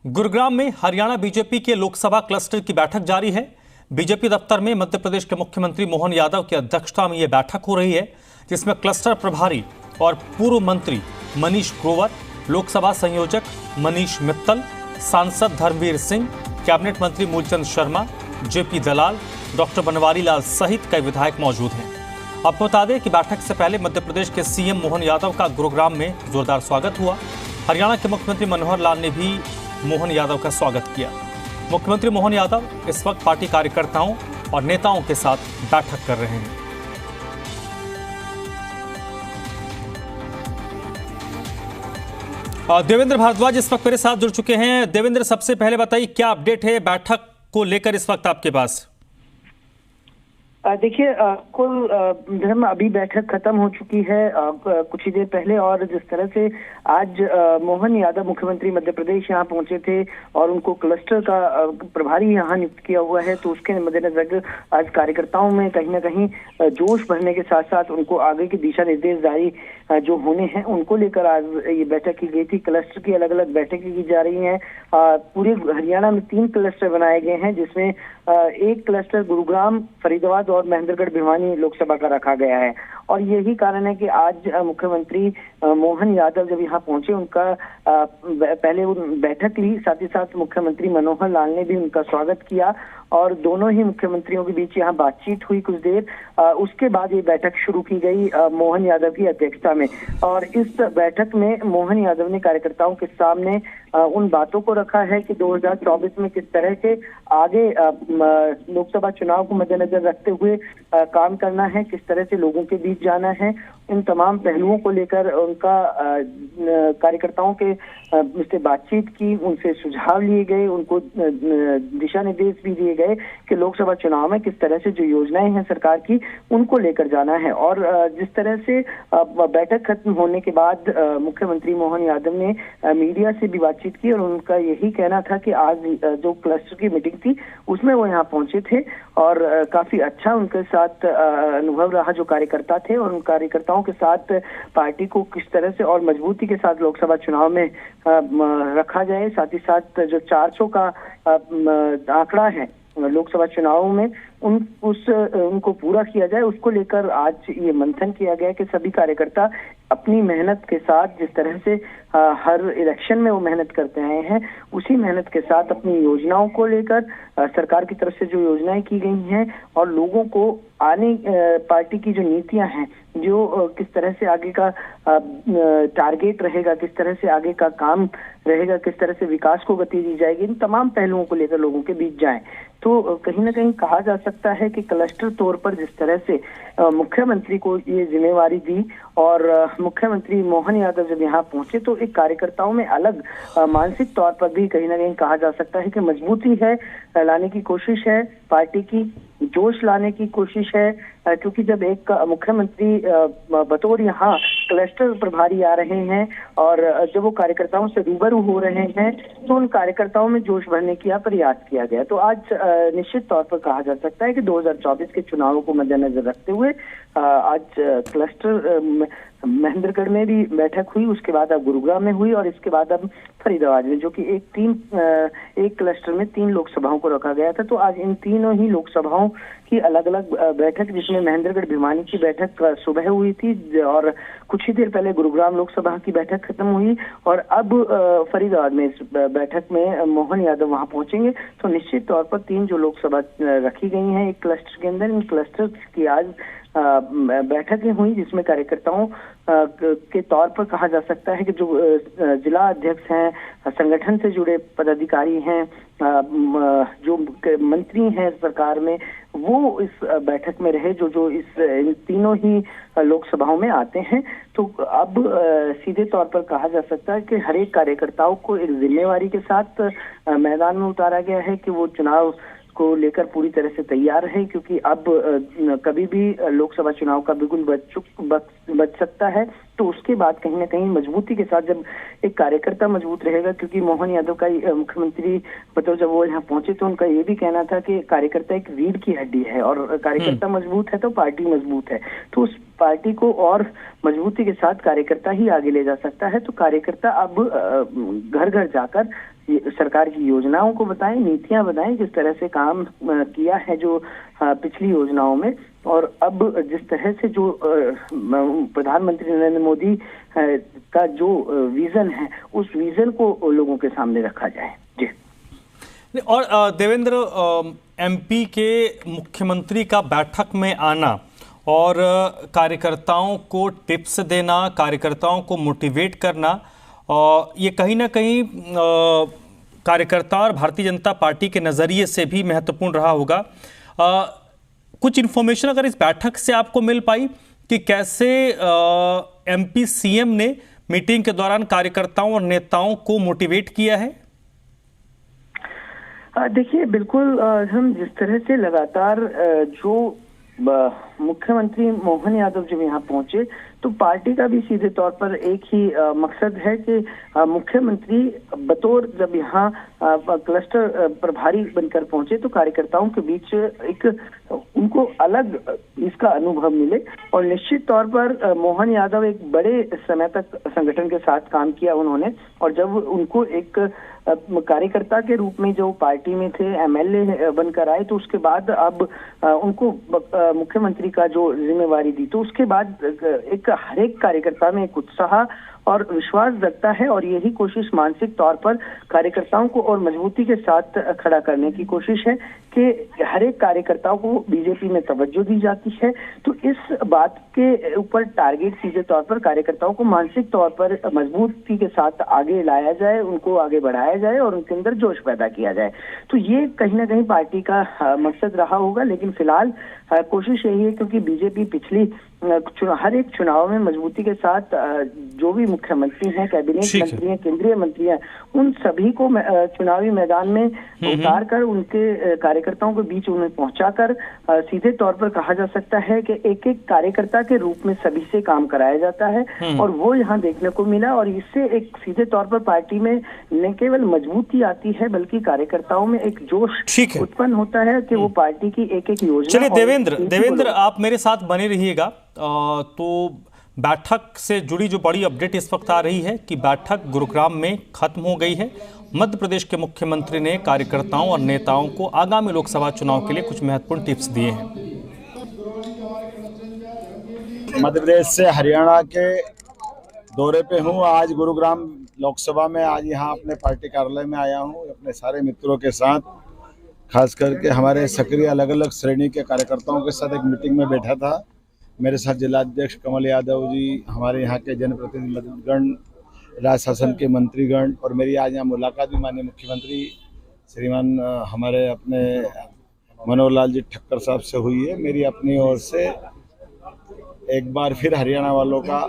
गुरुग्राम में हरियाणा बीजेपी के लोकसभा क्लस्टर की बैठक जारी है। बीजेपी दफ्तर में मध्य प्रदेश के मुख्यमंत्री मोहन यादव की अध्यक्षता में यह बैठक हो रही है, जिसमें क्लस्टर प्रभारी और पूर्व मंत्री मनीष ग्रोवर, लोकसभा संयोजक मनीष मित्तल, सांसद धर्मवीर सिंह, कैबिनेट मंत्री मूलचंद शर्मा, जेपी दलाल, डॉक्टर बनवारी लाल सहित कई विधायक मौजूद हैं। आपको बता दें कि बैठक से पहले मध्य प्रदेश के सीएम मोहन यादव का गुरुग्राम में जोरदार स्वागत हुआ। हरियाणा के मुख्यमंत्री मनोहर लाल ने भी मोहन यादव का स्वागत किया। मुख्यमंत्री मोहन यादव इस वक्त पार्टी कार्यकर्ताओं और नेताओं के साथ बैठक कर रहे हैं। देवेंद्र भारद्वाज इस वक्त मेरे साथ जुड़ चुके हैं। देवेंद्र, सबसे पहले बताइए क्या अपडेट है बैठक को लेकर इस वक्त आपके पास? देखिए, कुल धर्म अभी बैठक खत्म हो चुकी है कुछ ही देर पहले, और जिस तरह से आज मोहन यादव मुख्यमंत्री मध्य प्रदेश यहाँ पहुंचे थे और उनको क्लस्टर का प्रभारी यहाँ नियुक्त किया हुआ है, तो उसके मद्देनजर आज कार्यकर्ताओं में कहीं ना कहीं जोश भरने के साथ साथ उनको आगे के दिशा निर्देश जारी जो होने हैं उनको लेकर आज ये बैठक की गई थी। क्लस्टर की अलग अलग बैठकें की जा रही हैं। पूरे हरियाणा में 3 क्लस्टर बनाए गए हैं, जिसमें एक क्लस्टर गुरुग्राम, फरीदाबाद और महेंद्रगढ़ भिवानी लोकसभा का रखा गया है। और यही कारण है कि आज मुख्यमंत्री मोहन यादव जब यहाँ पहुंचे, उनका पहले बैठक ली, साथ ही साथ मुख्यमंत्री मनोहर लाल ने भी उनका स्वागत किया और दोनों ही मुख्यमंत्रियों के बीच यहाँ बातचीत हुई कुछ देर। उसके बाद ये बैठक शुरू की गई मोहन यादव की अध्यक्षता में, और इस बैठक में मोहन यादव ने कार्यकर्ताओं के सामने उन बातों को रखा है कि 2024 में किस तरह से आगे लोकसभा चुनाव को मद्देनजर रखते हुए काम करना है, किस तरह से लोगों के बीच जाना है। इन तमाम पहलुओं को लेकर उनका कार्यकर्ताओं के से बातचीत की, उनसे सुझाव लिए गए, उनको दिशा निर्देश भी दिए गए कि लोकसभा चुनाव में किस तरह से जो योजनाएं हैं सरकार की उनको लेकर जाना है। और जिस तरह से बैठक खत्म होने के बाद मुख्यमंत्री मोहन यादव ने मीडिया से भी बातचीत की और उनका यही कहना था कि आज जो क्लस्टर की मीटिंग थी उसमें वो यहाँ पहुंचे थे और काफी अच्छा उनके साथ अनुभव रहा जो कार्यकर्ता थे, और उन कार्यकर्ताओं के साथ पार्टी को किस तरह से और मजबूती के साथ लोकसभा चुनाव में रखा जाए, साथ ही साथ जो 400 का आंकड़ा है लोकसभा चुनावों में उनको पूरा किया जाए, उसको लेकर आज ये मंथन किया गया कि सभी कार्यकर्ता अपनी मेहनत के साथ, जिस तरह से हर इलेक्शन में वो मेहनत करते आए हैं, उसी मेहनत के साथ अपनी योजनाओं को लेकर सरकार की तरफ से जो योजनाएं की गई हैं और लोगों को आने पार्टी की जो नीतियां हैं, जो किस तरह से आगे का टारगेट रहेगा, किस तरह से आगे का काम रहेगा, किस तरह से विकास को गति दी जाएगी, इन तमाम पहलुओं को लेकर लोगों के बीच जाएं। तो कहीं ना कहीं कहा जा सकता है कि क्लस्टर तौर पर जिस तरह से मुख्यमंत्री को ये जिम्मेवारी दी और मुख्यमंत्री मोहन यादव जब यहाँ पहुंचे, तो एक कार्यकर्ताओं में अलग मानसिक तौर पर भी कहीं ना कहीं कहा जा सकता है कि मजबूती है लाने की कोशिश है, पार्टी की जोश लाने की कोशिश है, क्योंकि जब एक मुख्यमंत्री बतौर यहाँ क्लस्टर प्रभारी आ रहे हैं और जब वो कार्यकर्ताओं से रूबरू हो रहे हैं, तो उन कार्यकर्ताओं में जोश भरने का प्रयास किया गया। तो आज निश्चित तौर पर कहा जा सकता है कि 2024 के चुनावों को मद्देनजर रखते हुए आज क्लस्टर महेंद्रगढ़ में भी बैठक हुई, उसके बाद अब गुरुग्राम में हुई और इसके बाद अब फरीदाबाद में, जो कि एक क्लस्टर में 3 लोकसभाओं को रखा गया था। तो आज इन तीनों ही लोकसभाओं की अलग अलग बैठक, जिसमें महेंद्रगढ़ भिवानी की बैठक सुबह हुई थी और कुछ ही देर पहले गुरुग्राम लोकसभा की बैठक खत्म हुई और अब फरीदाबाद में इस बैठक में मोहन यादव वहां पहुंचेंगे। तो निश्चित तौर पर 3 जो लोकसभा रखी गई हैं एक क्लस्टर के अंदर, इन क्लस्टर की आज बैठकें हुई, जिसमें कार्यकर्ताओं के तौर पर कहा जा सकता है कि जो जिला अध्यक्ष हैं, संगठन से जुड़े पदाधिकारी हैं, जो मंत्री हैं सरकार में, वो इस बैठक में रहे जो इन तीनों ही लोकसभाओं में आते हैं। तो अब सीधे तौर पर कहा जा सकता है कि हर एक कार्यकर्ताओं को एक जिम्मेवारी के साथ मैदान में उतारा गया है कि वो चुनाव को लेकर पूरी तरह से तैयार है, क्योंकि अब कभी भी लोकसभा चुनाव का बिल्कुल बच सकता है। तो उसके बाद कहीं ना कहीं मजबूती के साथ जब एक कार्यकर्ता मजबूत रहेगा, क्योंकि मोहन यादव का मुख्यमंत्री बताओ जब वो यहाँ पहुंचे तो उनका ये भी कहना था कि कार्यकर्ता एक रीढ़ की हड्डी है और कार्यकर्ता मजबूत है तो पार्टी मजबूत है। तो उस पार्टी को और मजबूती के साथ कार्यकर्ता ही आगे ले जा सकता है। तो कार्यकर्ता अब घर घर जाकर सरकार की योजनाओं को बताएं, नीतियां बताएं, जिस तरह से काम किया है जो पिछली योजनाओं में, और अब जिस तरह से जो प्रधानमंत्री नरेंद्र मोदी का जो विजन है, उस विजन को लोगों के सामने रखा जाए। जी। और देवेंद्र, एमपी के मुख्यमंत्री का बैठक में आना और कार्यकर्ताओं को टिप्स देना, कार्यकर्ताओं को मोटिवेट करना, ये कहीं ना कहीं कार्यकर्ता और भारतीय जनता पार्टी के नज़रिए से भी महत्वपूर्ण रहा होगा। कुछ इन्फॉर्मेशन अगर इस बैठक से आपको मिल पाई कि कैसे एमपी सीएम ने मीटिंग के दौरान कार्यकर्ताओं और नेताओं को मोटिवेट किया है? देखिए, बिल्कुल हम जिस तरह से लगातार जो मुख्यमंत्री मोहन यादव जब यहाँ पहुंचे तो पार्टी का भी सीधे तौर पर एक ही मकसद है कि मुख्यमंत्री बतौर जब यहाँ क्लस्टर प्रभारी बनकर पहुंचे तो कार्यकर्ताओं के बीच एक उनको अलग इसका अनुभव मिले। और निश्चित तौर पर मोहन यादव एक बड़े समय तक संगठन के साथ काम किया उन्होंने, और जब उनको एक कार्यकर्ता के रूप में जो पार्टी में थे, एमएलए बनकर आए, तो उसके बाद अब उनको मुख्यमंत्री का जो जिम्मेवारी दी, तो उसके बाद एक हर एक कार्यकर्ता में एक उत्साह और विश्वास जगता है, और यही कोशिश मानसिक तौर पर कार्यकर्ताओं को और मजबूती के साथ खड़ा करने की कोशिश है कि हर एक कार्यकर्ताओं को बीजेपी में तवज्जो दी जाती है। तो इस बात के ऊपर टारगेट सीधे तौर पर कार्यकर्ताओं को मानसिक तौर पर मजबूती के साथ आगे लाया जाए, उनको आगे बढ़ाया जाए और उनके अंदर जोश पैदा किया जाए। तो ये कहीं ना कहीं पार्टी का मकसद रहा होगा। लेकिन फिलहाल कोशिश यही है, क्योंकि बीजेपी पिछली हर एक चुनाव में मजबूती के साथ जो भी मुख्यमंत्री हैं, कैबिनेट मंत्री हैं, केंद्रीय मंत्री हैं, उन सभी को चुनावी मैदान में उतार कर उनके कार्यकर्ताओं के बीच उन्हें पहुंचाकर सीधे तौर पर कहा जा सकता है कि एक एक कार्यकर्ता के रूप में सभी से काम कराया जाता है, और वो यहाँ देखने को मिला। और इससे एक सीधे तौर पर पार्टी में न केवल मजबूती आती है बल्कि कार्यकर्ताओं में एक जोश उत्पन्न होता है कि वो पार्टी की एक एक योजना। चलिए देवेंद्र, आप मेरे साथ बने रहिएगा। तो बैठक से जुड़ी जो बड़ी अपडेट इस वक्त आ रही है कि बैठक गुरुग्राम में खत्म हो गई है। मध्य प्रदेश के मुख्यमंत्री ने कार्यकर्ताओं और नेताओं को आगामी लोकसभा चुनाव के लिए कुछ महत्वपूर्ण टिप्स दिए हैं। मध्य प्रदेश से हरियाणा के दौरे पे हूँ। आज गुरुग्राम लोकसभा में आज यहाँ अपने पार्टी कार्यालय में आया हूँ अपने सारे मित्रों के साथ, खास करके हमारे सक्रिय अलग अलग श्रेणी के कार्यकर्ताओं के साथ एक मीटिंग में बैठा था। मेरे साथ जिलाध्यक्ष कमल यादव जी, हमारे यहाँ के जनप्रतिनिधिगण, राज्य शासन के मंत्रीगण, और मेरी आज यहाँ मुलाकात भी माननीय मुख्यमंत्री श्रीमान हमारे अपने मनोहर लाल जी ठक्कर साहब से हुई है। मेरी अपनी ओर से एक बार फिर हरियाणा वालों का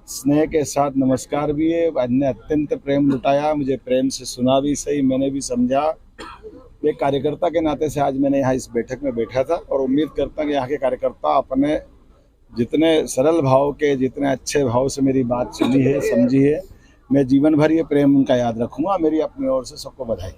स्नेह के साथ नमस्कार भी है। ने अत्यंत प्रेम लुटाया, मुझे प्रेम से सुना भी सही, मैंने भी समझा। एक कार्यकर्ता के नाते से आज मैंने यहाँ इस बैठक में बैठा था, और उम्मीद करता हूँ कि यहाँ के कार्यकर्ता अपने जितने सरल भाव के, जितने अच्छे भाव से मेरी बात सुनी है, समझी है, मैं जीवन भर ये प्रेम उनका याद रखूंगा। मेरी अपनी ओर से सबको बधाई।